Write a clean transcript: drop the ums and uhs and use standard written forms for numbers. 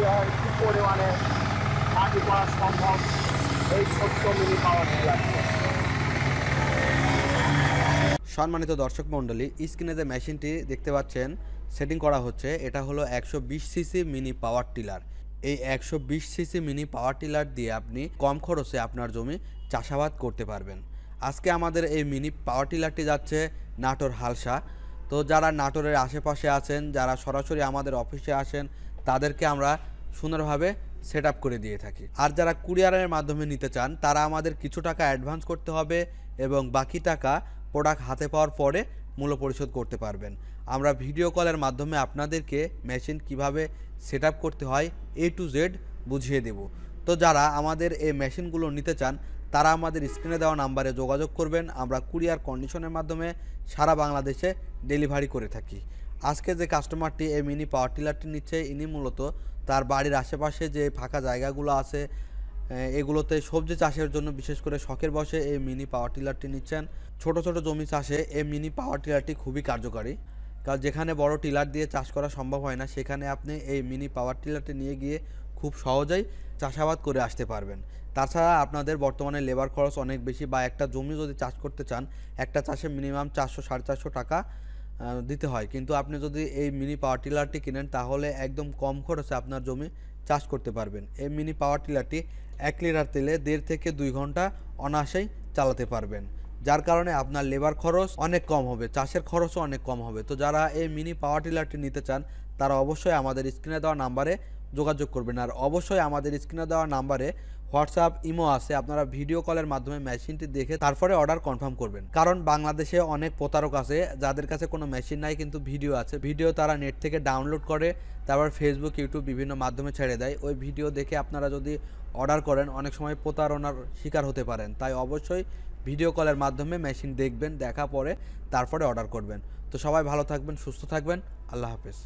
কি পরিমাণে মাটি করা সম্ভব এই ছোট্ট মিনি পাওয়ার টিলার। সম্মানিত দর্শক মণ্ডলী, স্ক্রিনে যে মেশিনটি দেখতে পাচ্ছেন সেটিং করা হচ্ছে, এটা হলো 120 সিসি মিনি পাওয়ার টিলার। এই 120 সিসি মিনি পাওয়ার টিলার দিয়ে আপনি কম খরচে আপনার জমি চাষাবাদ করতে পারবেন। আজকে আমাদের এই মিনি পাওয়ার টিলারটি যাচ্ছে নাটোর হালসা। তো যারা নাটোরের আশেপাশে আছেন, যারা সরাসরি আমাদের অফিসে আসেন, তাদেরকে আমরা সুন্দরভাবে সেট আপ করে দিয়ে থাকি। আর যারা কুরিয়ারের মাধ্যমে নিতে চান, তারা আমাদের কিছু টাকা অ্যাডভান্স করতে হবে এবং বাকি টাকা প্রোডাক্ট হাতে পাওয়ার পরে মূল্য পরিশোধ করতে পারবেন। আমরা ভিডিও কলের মাধ্যমে আপনাদেরকে মেশিন কিভাবে সেট আপ করতে হয় A to Z বুঝিয়ে দেব। তো যারা আমাদের এই মেশিনগুলো নিতে চান, তারা আমাদের স্ক্রিনে দেওয়া নাম্বারে যোগাযোগ করবেন। আমরা কুরিয়ার কন্ডিশনের মাধ্যমে সারা বাংলাদেশে ডেলিভারি করে থাকি। আজকে যে কাস্টমারটি এই মিনি পাওয়ার টিলারটি নিচ্ছে, ইনি মূলত তার বাড়ির আশেপাশে যে ফাঁকা জায়গাগুলো আছে এগুলোতে সবজি চাষের জন্য বিশেষ করে শখের বশে এই মিনি পাওয়ার টিলারটি নিচ্ছেন। ছোট ছোট জমি চাষে এই মিনি পাওয়ার টিলারটি খুবই কার্যকারী, কারণ যেখানে বড় টিলার দিয়ে চাষ করা সম্ভব হয় না, সেখানে আপনি এই মিনি পাওয়ার টিলারটি নিয়ে গিয়ে খুব সহজেই চাষাবাদ করে আসতে পারবেন। তাছাড়া আপনাদের বর্তমানে লেবার খরচ অনেক বেশি, বা একটা জমি যদি চাষ করতে চান, একটা চাষে মিনিমাম 400-450 টাকা দিতে হয়। কিন্তু আপনি যদি এই মিনি পাওয়ার টিলারটি কিনেন, তাহলে একদম কম খরচে আপনার জমি চাষ করতে পারবেন। এই মিনি পাওয়ার টিলারটি 1 লিটার তেলে 1.5 থেকে 2 ঘন্টা অনায়াসেই চালাতে পারবেন, যার কারণে আপনার লেবার খরচ অনেক কম হবে, চাষের খরচও অনেক কম হবে। তো যারা এই মিনি পাওয়ার টিলারটি নিতে চান, তারা অবশ্যই আমাদের স্ক্রিনে দেওয়া নাম্বারে যোগাযোগ করবেন। আর অবশ্যই আমাদের স্ক্রিনে দেওয়া নাম্বারে হোয়াটসঅ্যাপ, ইমো আছে, আপনারা ভিডিও কলের মাধ্যমে মেশিনটি দেখে তারপরে অর্ডার কনফার্ম করবেন। কারণ বাংলাদেশে অনেক প্রতারক আছে যাদের কাছে কোনো মেশিন নাই কিন্তু ভিডিও আছে, ভিডিও তারা নেট থেকে ডাউনলোড করে তারপর ফেসবুক, ইউটিউব বিভিন্ন মাধ্যমে ছেড়ে দেয়। ওই ভিডিও দেখে আপনারা যদি অর্ডার করেন, অনেক সময় প্রতারণার শিকার হতে পারেন। তাই অবশ্যই ভিডিও কলের মাধ্যমে মেশিন দেখবেন, দেখা পরে তারপরে অর্ডার করবেন। তো সবাই ভালো থাকবেন, সুস্থ থাকবেন, আল্লাহ হাফেজ।